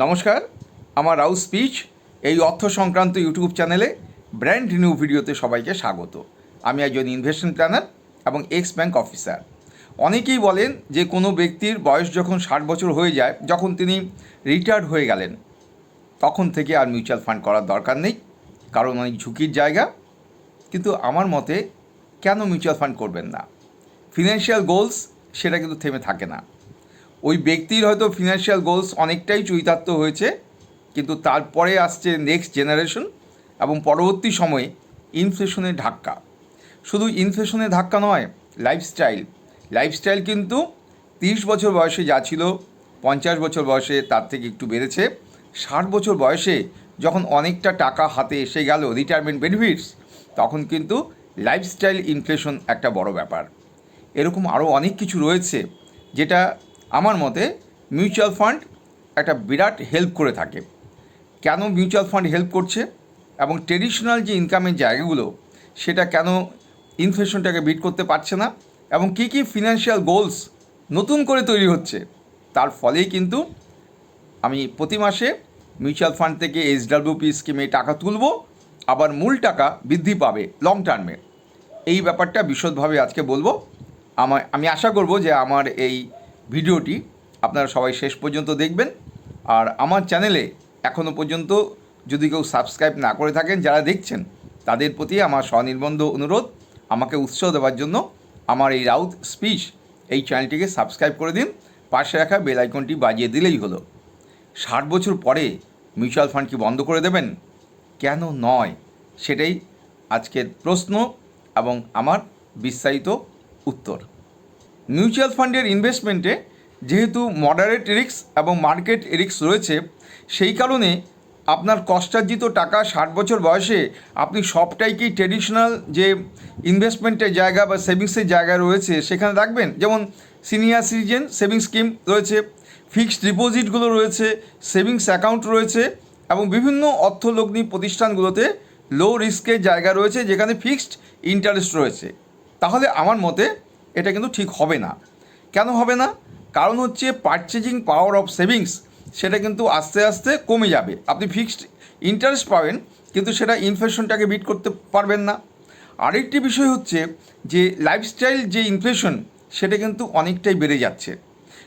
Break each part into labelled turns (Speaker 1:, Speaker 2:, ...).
Speaker 1: নমস্কার, আমার রাউস স্পিচ এই অর্থ সংক্রান্ত ইউটিউব চ্যানেলে ব্র্যান্ড নিউ ভিডিওতে সবাইকে স্বাগত। আমি একজন ইনভেস্টমেন্ট প্ল্যানার এবং এক্স ব্যাংক অফিসার। অনেকেই বলেন যে কোনো ব্যক্তির বয়স যখন 60 বছর হয়ে যায়, যখন তিনি রিটায়ার্ড হয়ে গেলেন, তখন থেকে আর মিউচুয়াল ফান্ড করার দরকার নেই, কারণ অনেক ঝুঁকির জায়গা। কিন্তু আমার মতে কেন মিউচুয়াল ফান্ড করবেন না? ফিনান্সিয়াল গোলস সেটা কিন্তু থেমে থাকে না। ওই ব্যক্তির হয়তো ফিনান্সিয়াল গোলস অনেকটাই চরিতার্থ হয়েছে, কিন্তু তারপরে আসছে নেক্সট জেনারেশন এবং পরবর্তী সময়ে ইনফ্লেশনের ধাক্কা। শুধু ইনফ্লেশনের ধাক্কা নয়, লাইফস্টাইল কিন্তু 30 বছর বয়সে যা ছিল 50 বছর বয়সে তার থেকে একটু বেড়েছে। 60 বছর বয়সে যখন অনেকটা টাকা হাতে এসে গেল রিটায়ারমেন্ট বেনিফিটস, তখন কিন্তু লাইফস্টাইল ইনফ্লেশন একটা বড় ব্যাপার। এরকম আরও অনেক কিছু রয়েছে যেটা আমার মতে মিউচুয়াল ফান্ড একটা বিরাট হেল্প করে থাকে। কেন মিউচুয়াল ফান্ড হেল্প করছে এবং ট্রেডিশনাল যে ইনকামের জায়গাগুলো সেটা কেন ইনফ্লেশনটাকে বিট করতে পারছে না, এবং কী কী ফিনান্সিয়াল গোলস নতুন করে তৈরি হচ্ছে, তার ফলেই কিন্তু আমি প্রতি মাসে মিউচুয়াল ফান্ড থেকে SWP স্কিমে টাকা তুলব, আবার মূল টাকা বৃদ্ধি পাবে লং টার্মে। এই ব্যাপারটা বিশদভাবে আজকে বলবো। আমি আশা করব যে আমার এই ভিডিওটি আপনারা সবাই শেষ পর্যন্ত দেখবেন। আর আমার চ্যানেলে এখনও পর্যন্ত যদি কেউ সাবস্ক্রাইব না করে থাকেন, যারা দেখছেন তাদের প্রতি আমার স্বনির্বন্ধ অনুরোধ, আমাকে উৎসাহ দেওয়ার জন্য আমার এই রাউথ স্পিচ এই চ্যানেলটিকে সাবস্ক্রাইব করে দিন, পাশে রাখা বেল আইকনটি বাজিয়ে দিলেই হলো। 60 বছর পরে মিউচুয়াল ফান্ড কি বন্ধ করে দেবেন? কেন নয়, সেটাই আজকের প্রশ্ন এবং আমার বিস্তারিত উত্তর। মিউচুয়াল ফান্ডের ইনভেস্টমেন্টে যেহেতু মডারেট রিস্ক এবং মার্কেট রিস্ক রয়েছে, সেই কারণে আপনার কষ্টার্জিত টাকা 60 বছর বয়সে আপনি সবটাই কি ট্রেডিশনাল যে ইনভেস্টমেন্টের জায়গা বা সেভিংসের জায়গা রয়েছে সেখানে রাখবেন? যেমন সিনিয়র সিটিজেন সেভিংস স্কিম রয়েছে, ফিক্সড ডিপোজিটগুলো রয়েছে, সেভিংস অ্যাকাউন্ট রয়েছে, এবং বিভিন্ন অর্থলগ্নি প্রতিষ্ঠানগুলোতে লো রিস্কের জায়গা রয়েছে যেখানে ফিক্সড ইন্টারেস্ট রয়েছে। তাহলে আমার মতে এটা কিন্তু ঠিক হবে না। কেন হবে না? কারণ হচ্ছে পারচেজিং পাওয়ার অফ সেভিংস সেটা কিন্তু আস্তে আস্তে কমে যাবে। আপনি ফিক্সড ইন্টারেস্ট পাবেন, কিন্তু সেটা ইনফ্লেশনটাকে বিট করতে পারবেন না। আরেকটি বিষয় হচ্ছে যে লাইফস্টাইল যে ইনফ্লেশন সেটা কিন্তু অনেকটাই বেড়ে যাচ্ছে।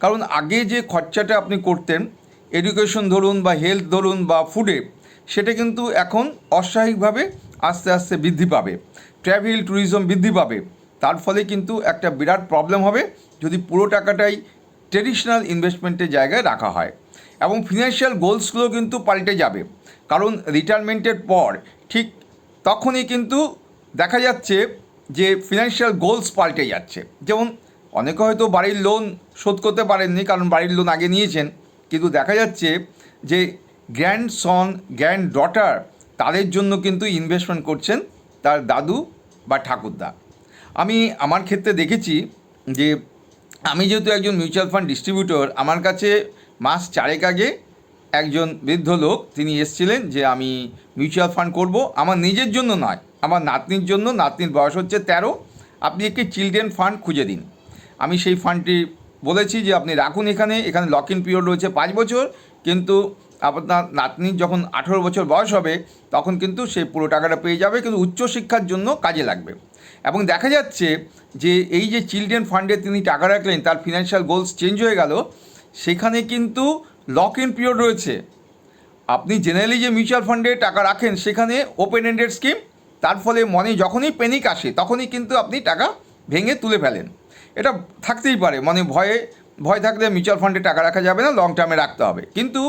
Speaker 1: কারণ আগে যে খরচাটা আপনি করতেন, এডুকেশন ধরুন বা হেলথ ধরুন বা ফুডে, সেটা কিন্তু এখন অস্বাভাবিকভাবে আস্তে আস্তে বৃদ্ধি পাবে। ট্র্যাভেল ট্যুরিজম বৃদ্ধি পাবে। তার ফলে কিন্তু একটা বিরাট প্রবলেম হবে যদি পুরো টাকাটাই ট্রেডিশনাল ইনভেস্টমেন্টের জায়গায় রাখা হয়। এবং ফিনান্সিয়াল গোলসগুলো কিন্তু পাল্টে যাবে, কারণ রিটায়ারমেন্টের পর ঠিক তখনই কিন্তু দেখা যাচ্ছে যে ফিনান্সিয়াল গোলস পাল্টে যাচ্ছে। যেমন অনেকে হয়তো বাড়ির লোন শোধ করতে পারেননি, কারণ বাড়ির লোন আগে নিয়েছেন, কিন্তু দেখা যাচ্ছে যে গ্র্যান্ডসন গ্র্যান্ড ডটার তাদের জন্য কিন্তু ইনভেস্টমেন্ট করছেন তার দাদু বা ঠাকুরদা। আমি আমার ক্ষেত্রে দেখেছি যে আমি যেহেতু একজন মিউচুয়াল ফান্ড ডিস্ট্রিবিউটর, আমার কাছে মাস 4 আগে একজন বৃদ্ধ লোক তিনি এসেছিলেন যে আমি মিউচুয়াল ফান্ড করব, আমার নিজের জন্য নয়, আমার নাতনির জন্য। নাতনির বয়স হচ্ছে 13, আপনি একটি চিলড্রেন ফান্ড খুঁজে দিন। আমি সেই ফান্ডটি বলেছি যে আপনি রাখুন, এখানে লক ইন পিরিয়ড রয়েছে 5 বছর, কিন্তু আপনার নাতনির যখন 18 বছর বয়স হবে তখন কিন্তু সে পুরো টাকাটা পেয়ে যাবে, কিন্তু উচ্চশিক্ষার জন্য কাজে লাগবে। এবং দেখা যাচ্ছে যে এই যে চিলড্রেন ফান্ডে তিনি টাকা রাখলেন, তার ফিনান্সিয়াল গোলস চেঞ্জ হয়ে গেল, সেখানে কিন্তু লক ইন পিরিয়ড রয়েছে। আপনি জেনারেলি যে মিউচুয়াল ফান্ডে টাকা রাখেন সেখানে ওপেন এন্ডেড স্কিম, তার ফলে মনে যখনই প্যানিক আসে তখনই কিন্তু আপনি টাকা ভেঙে তুলে ফেলেন। এটা থাকতেই পারে, মানে ভয় থাকলে মিউচুয়াল ফান্ডে টাকা রাখা যাবে না, লং টার্মে রাখতে হবে। কিন্তু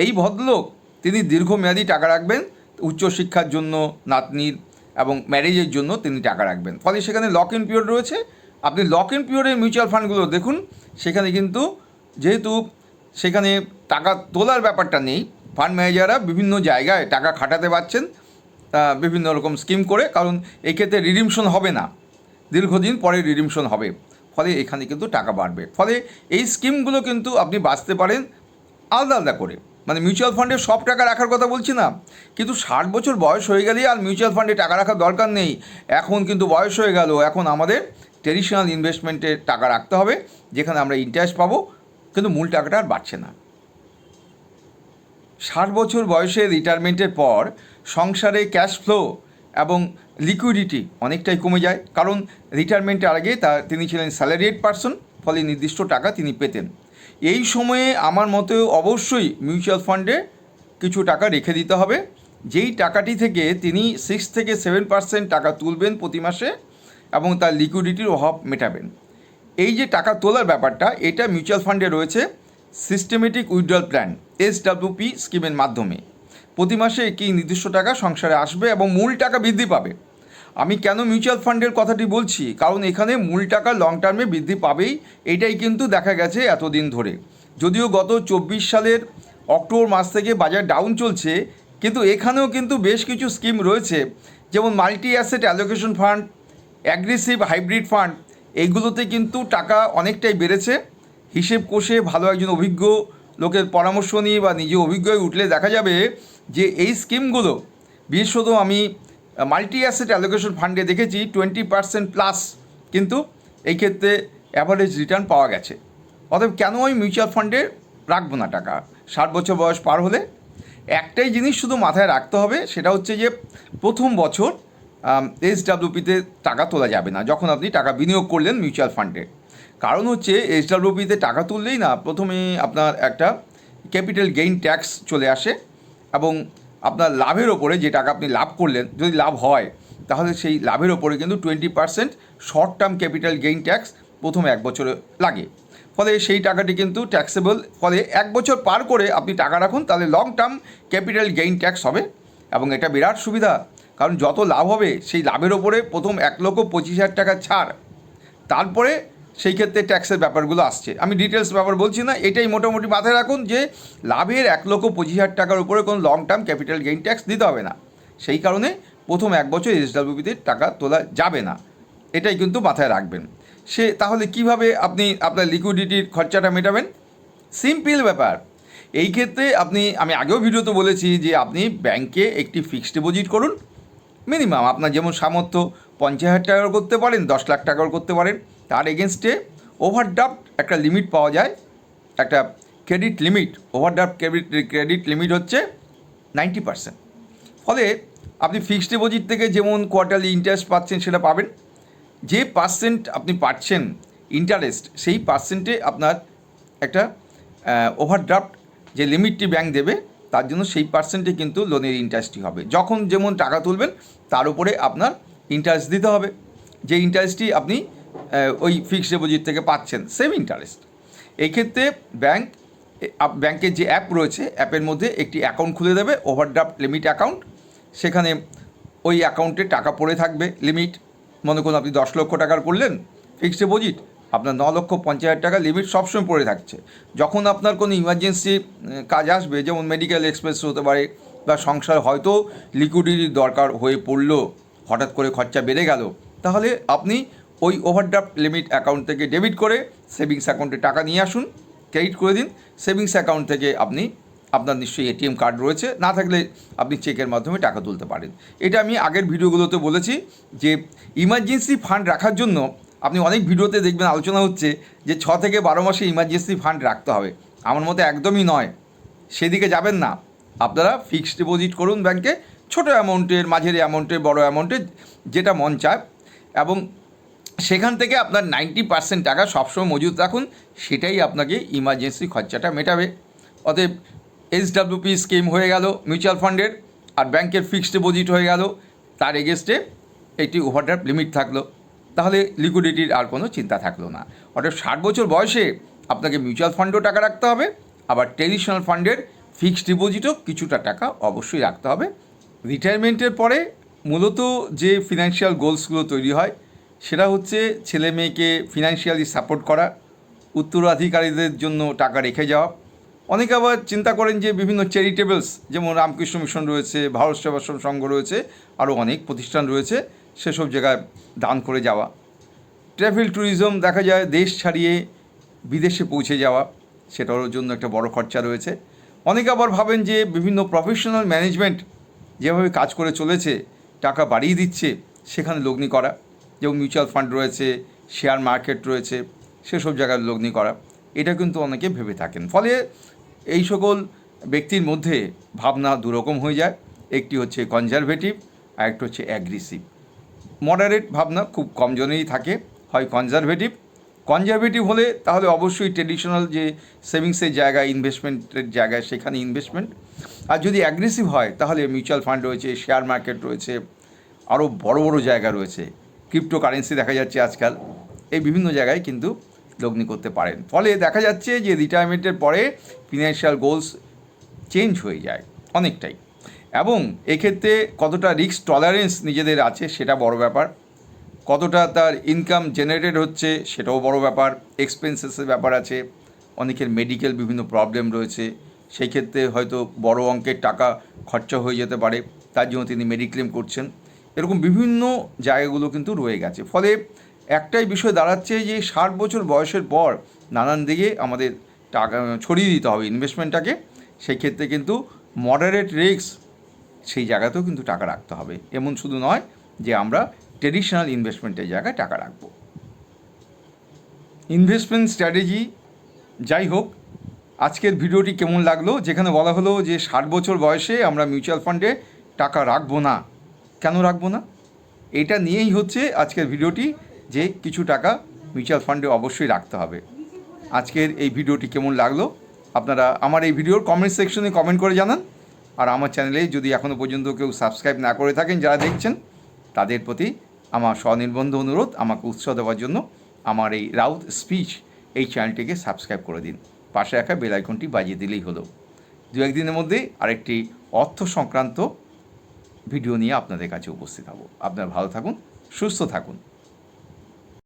Speaker 1: এই ভদ্রলোক তিনি দীর্ঘমেয়াদী টাকা রাখবেন, উচ্চশিক্ষার জন্য নাতনির এবং ম্যারেজের জন্য তিনি টাকা রাখবেন, ফলে সেখানে লক ইন পিরিয়ড রয়েছে। আপনি লক ইন পিরিয়ডের মিউচুয়াল ফান্ডগুলো দেখুন, সেখানে কিন্তু যেহেতু সেখানে টাকা তোলার ব্যাপারটা নেই, ফান্ড ম্যানেজাররা বিভিন্ন জায়গায় টাকা খাটাতে পারছেন বিভিন্ন রকম স্কিম করে, কারণ এই ক্ষেত্রে রিডিমশন হবে না, দীর্ঘদিন পরে রিডিমশন হবে, ফলে এখানে কিন্তু টাকা বাড়বে। ফলে এই স্কিমগুলো কিন্তু আপনি বাঁচতে পারেন আলাদা আলাদা করে। মানে মিউচুয়াল ফান্ডে সব টাকা রাখার কথা বলছি না, কিন্তু 60 বছর বয়স হয়ে গেলেই আর মিউচুয়াল ফান্ডে টাকা রাখার দরকার নেই। এখন কিন্তু বয়স হয়ে গেল, এখন আমাদের ট্রেডিশনাল ইনভেস্টমেন্টে টাকা রাখতে হবে, যেখানে আমরা ইন্টারেস্ট পাবো, কিন্তু মূল টাকাটা আর বাড়ছে না। 60 বছর বয়সে রিটায়ারমেন্টের পর সংসারে ক্যাশ ফ্লো এবং লিকুইডিটি অনেকটাই কমে যায়, কারণ রিটায়ারমেন্টের আগে তিনি ছিলেন স্যালারিড পারসন, ফলে নির্দিষ্ট টাকা তিনি পেতেন। এই সময়ে আমার মতে অবশ্যই মিউচুয়াল ফান্ডে কিছু টাকা রেখে দিতে হবে, যেই টাকাটি থেকে তিনি 6 থেকে 7% টাকা তুলবেন প্রতি মাসে এবং তার লিকুইডিটির অভাব মেটাবেন। এই যে টাকা তোলার ব্যাপারটা, এটা মিউচুয়াল ফান্ডে রয়েছে সিস্টেমেটিক উইথড্রল প্ল্যান SWP স্কিমের মাধ্যমে প্রতি মাসে একটি নির্দিষ্ট টাকা সংসারে আসবে এবং মূল টাকা বৃদ্ধি পাবে। আমি কেন মিউচুয়াল ফান্ডের কথাটি বলছি, কারণ এখানে মূল টাকা লং টার্মে বৃদ্ধি পাবেই, এটাই কিন্তু দেখা গেছে এতদিন ধরে। যদিও গত 24 সালের অক্টোবর মাস থেকে বাজার ডাউন চলছে, কিন্তু এখানেও কিন্তু বেশ কিছু স্কিম রয়েছে, যেমন multi asset allocation fund, aggressive hybrid fund, এইগুলোতে কিন্তু টাকা অনেকটাই বেড়েছে। হিসেব কষে ভালো একজন অভিজ্ঞ লোকের পরামর্শ নিয়ে বা নিজে অভিজ্ঞ হয়ে উঠলে দেখা যাবে যে এই স্কিমগুলো, বিশেষত আমি মাল্টি অ্যাসেট অ্যালোকেশন ফান্ডে দেখেছি 20% প্লাস কিন্তু এই ক্ষেত্রে অ্যাভারেজ রিটার্ন পাওয়া গেছে। অতএব কেন আমি মিউচুয়াল ফান্ডে রাখবো না টাকা 60 বছর বয়স পার হলে? একটাই জিনিস শুধু মাথায় রাখতে হবে, সেটা হচ্ছে যে প্রথম বছর SWPতে টাকা তোলা যাবে না যখন আপনি টাকা বিনিয়োগ করলেন মিউচুয়াল ফান্ডে। কারণ হচ্ছে SWPতে টাকা তুললেই না প্রথমে আপনার একটা ক্যাপিটাল গেইন ট্যাক্স চলে আসে, এবং আপনার লাভের ওপরে যে টাকা আপনি লাভ করলেন, যদি লাভ হয় তাহলে সেই লাভের ওপরে কিন্তু 20% short term capital gain tax প্রথম 1 বছরে লাগে। ফলে সেই টাকাটি কিন্তু ট্যাক্সেবল। ফলে 1 বছর পার করে আপনি টাকা রাখুন, তাহলে long term capital gain tax হবে, এবং এটা বিরাট সুবিধা। কারণ যত লাভ হবে সেই লাভের ওপরে প্রথম 1,25,000 টাকা ছাড়, তারপরে সেই ক্ষেত্রে ট্যাক্সের ব্যাপারগুলো আসছে। আমি ডিটেলস ব্যাপার বলছি না, এটাই মোটামুটি মাথায় রাখুন যে লাভের 1,25,000 টাকার উপরে কোনো long term capital gain tax দিতে হবে না। সেই কারণে প্রথম 1 বছর SWPতে টাকা তোলা যাবে না, এটাই কিন্তু মাথায় রাখবেন। তাহলে কিভাবে আপনি আপনার লিকুইডিটির খরচাটা মেটাবেন? সিম্পল ব্যাপার। এই ক্ষেত্রে আমি আগেও ভিডিওতে বলেছি যে আপনি ব্যাংকে একটি ফিক্সড ডিপোজিট করুন। মিনিমাম আপনার যেমন সামর্থ্য 50,000 টাকাও করতে পারেন, 10 লাখ টাকাও করতে পারেন। তার এগেনস্টে ওভারড্রাফট একটা লিমিট পাওয়া যায়, একটা credit limit. Overdraft credit limit হচ্ছে 90%। ফলে আপনি ফিক্সড ডিপোজিট থেকে যেমন কোয়ার্টারলি ইন্টারেস্ট পাচ্ছেন সেটা পাবেন। যে পার্সেন্ট আপনি পাচ্ছেন ইন্টারেস্ট, সেই পার্সেন্টে আপনার একটা ওভারড্রাফট যে লিমিটটি ব্যাংক দেবে, তার জন্য সেই পার্সেন্টে কিন্তু লোনের ইন্টারেস্টই হবে। যখন যেমন টাকা তুলবেন তার উপরে আপনার ইন্টারেস্ট দিতে হবে, যে ইন্টারেস্টটি আপনি ওই ফিক্সড ডিপোজিট থেকে পাচ্ছেন, সেম ইন্টারেস্ট। এই ক্ষেত্রে ব্যাংকের যে অ্যাপ রয়েছে, অ্যাপের মধ্যে একটি অ্যাকাউন্ট খুলে দেবে, ওভারড্রাফট লিমিট অ্যাকাউন্ট। সেখানে ওই অ্যাকাউন্টে টাকা পড়ে থাকবে লিমিট। মনে করুন আপনি 10 লক্ষ টাকার করলেন ফিক্সড ডিপোজিট, আপনার 9,50,000 টাকা লিমিট সবসময় পড়ে থাকছে। যখন আপনার কোনো ইমার্জেন্সি কাজ আসবে, যেমন মেডিকেল এক্সপেন্স হতে পারে, বা সংসার হয়তো লিকুইডিটির দরকার হয়ে পড়লো, হঠাৎ করে খরচা বেড়ে গেল, তাহলে আপনি ওই ওভারড্রাফট লিমিট অ্যাকাউন্ট থেকে ডেবিট করে সেভিংস অ্যাকাউন্টে টাকা নিয়ে আসুন, ক্রেডিট করে দিন। সেভিংস অ্যাকাউন্ট থেকে আপনার নিশ্চয়ই ATM কার্ড রয়েছে, না থাকলে আপনি চেকের মাধ্যমে টাকা তুলতে পারেন। এটা আমি আগের ভিডিওগুলোতে বলেছি যে ইমার্জেন্সি ফান্ড রাখার জন্য আপনি অনেক ভিডিওতে দেখবেন আলোচনা হচ্ছে যে 6 থেকে 12 মাসে ইমার্জেন্সি ফান্ড রাখতে হবে। আমার মতে একদমই নয়, সেদিকে যাবেন না। আপনারা ফিক্সড ডিপোজিট করুন ব্যাংকে, ছোটো অ্যামাউন্টের, মাঝের অ্যামাউন্টের, বড় অ্যামাউন্টের, যেটা মন চায়, এবং সেখান থেকে আপনার 90% টাকা সবসময় মজুত রাখুন। সেটাই আপনাকে ইমার্জেন্সি খরচাটা মেটাবে। অতএব SWP স্কিম হয়ে গেল মিউচুয়াল ফান্ডের, আর ব্যাংকের ফিক্সড ডিপোজিট হয়ে গেল, তার এগেনস্টে একটি ওভারড্রাফট লিমিট থাকলো, তাহলে লিকুইডিটির আর কোনো চিন্তা থাকলো না। অর্থাৎ 60 বছর বয়সে আপনাকে মিউচুয়াল ফান্ডেও টাকা রাখতে হবে, আবার ট্রেডিশনাল ফান্ডের ফিক্সড ডিপোজিটও কিছুটা টাকা অবশ্যই রাখতে হবে। রিটায়ারমেন্টের পরে মূলত যে ফিনান্সিয়াল গোলসগুলো তৈরি হয়, সেটা হচ্ছে ছেলে মেয়েকে ফিনান্সিয়ালি সাপোর্ট করা, উত্তরাধিকারীদের জন্য টাকা রেখে যাওয়া। অনেকে আবার চিন্তা করেন যে বিভিন্ন চ্যারিটেবলস, যেমন রামকৃষ্ণ মিশন রয়েছে, ভারত সেবাশ্রম সংঘ রয়েছে, আরও অনেক প্রতিষ্ঠান রয়েছে, সেসব জায়গায় দান করে যাওয়া। ট্রাভেল ট্যুরিজম, দেখা যায় দেশ ছাড়িয়ে বিদেশে পৌঁছে যাওয়া, সেটার জন্য একটা বড় খরচা রয়েছে। অনেকে আবার ভাবেন যে বিভিন্ন প্রফেশনাল ম্যানেজমেন্ট যেভাবে কাজ করে চলেছে, টাকা বাড়িয়ে দিচ্ছে, সেখানে লগ্নি করা, যেমন মিউচুয়াল ফান্ড রয়েছে, শেয়ার মার্কেট রয়েছে, সেসব জায়গায় লগ্নি করা, এটা কিন্তু অনেকে ভেবে থাকেন। ফলে এই সকল ব্যক্তির মধ্যে ভাবনা দুরকম হয়ে যায়। একটি হচ্ছে কনজারভেটিভ আর একটা হচ্ছে অ্যাগ্রেসিভ। মডারেট ভাবনা খুব কম জনেরই থাকে, হয় কনজারভেটিভ হলে তাহলে অবশ্যই ট্রেডিশনাল যে সেভিংসের জায়গা, ইনভেস্টমেন্টের জায়গায় সেখানে ইনভেস্টমেন্ট। আর যদি অ্যাগ্রেসিভ হয় তাহলে মিউচুয়াল ফান্ড রয়েছে, শেয়ার মার্কেট রয়েছে, আরও বড় বড় জায়গা রয়েছে, ক্রিপ্টো কারেন্সি দেখা যাচ্ছে আজকাল, এই বিভিন্ন জায়গায় কিন্তু লগ্নি করতে পারেন। ফলে দেখা যাচ্ছে যে রিটায়ারমেন্টের পরে ফিনান্সিয়াল গোলস চেঞ্জ হয়ে যায় অনেকটাই, এবং এক্ষেত্রে কতটা রিস্ক টলারেন্স নিজেদের আছে সেটা বড় ব্যাপার, কতটা তার ইনকাম জেনারেটেড হচ্ছে সেটাও বড় ব্যাপার, এক্সপেন্সেসের ব্যাপার আছে, অনেকের মেডিকেল বিভিন্ন প্রবলেম রয়েছে, সেই ক্ষেত্রে হয়তো বড় অঙ্কের টাকা খরচা হয়ে যেতে পারে, তার জন্য তিনি মেডিক্লেম করছেন, এরকম বিভিন্ন জায়গাগুলো কিন্তু রয়ে গেছে। ফলে একটাই বিষয় দাঁড়াচ্ছে যে 60 বছর বয়সের পর নানান দিকে আমাদের টাকা ছড়িয়ে দিতে হবে ইনভেস্টমেন্টটাকে। সেই ক্ষেত্রে কিন্তু মডারেট রিস্ক সেই জায়গাতেও কিন্তু টাকা রাখতে হবে, এমন শুধু নয় যে আমরা ট্রেডিশনাল ইনভেস্টমেন্টের জায়গায় টাকা রাখবো। ইনভেস্টমেন্ট স্ট্র্যাটেজি যাই হোক, আজকের ভিডিওটি কেমন লাগলো, যেখানে বলা হলো যে 60 বছর বয়সে আমরা মিউচুয়াল ফান্ডে টাকা রাখবো না, কেন রাখবো না, এটা নিয়েই হচ্ছে আজকের ভিডিওটি, যে কিছু টাকা মিউচুয়াল ফান্ডে অবশ্যই রাখতে হবে। আজকের এই ভিডিওটি কেমন লাগলো আপনারা আমার এই ভিডিওর কমেন্ট সেকশনে কমেন্ট করে জানান। আর আমার চ্যানেলে যদি এখনও পর্যন্ত কেউ সাবস্ক্রাইব না করে থাকেন যারা দেখছেন, তাদের প্রতি আমার স্বনির্বন্ধ অনুরোধ, আমাকে উৎসাহ দেওয়ার জন্য আমার এই রাউত স্পিচ এই চ্যানেলটিকে সাবস্ক্রাইব করে দিন, পাশে রাখা বেল আইকনটি বাজিয়ে দিলেই হলো। দু একদিনের মধ্যে আরেকটি অর্থ সংক্রান্ত ভিডিও নিয়ে আপনাদের কাছে উপস্থিত হব। আপনারা ভালো থাকুন, সুস্থ থাকুন।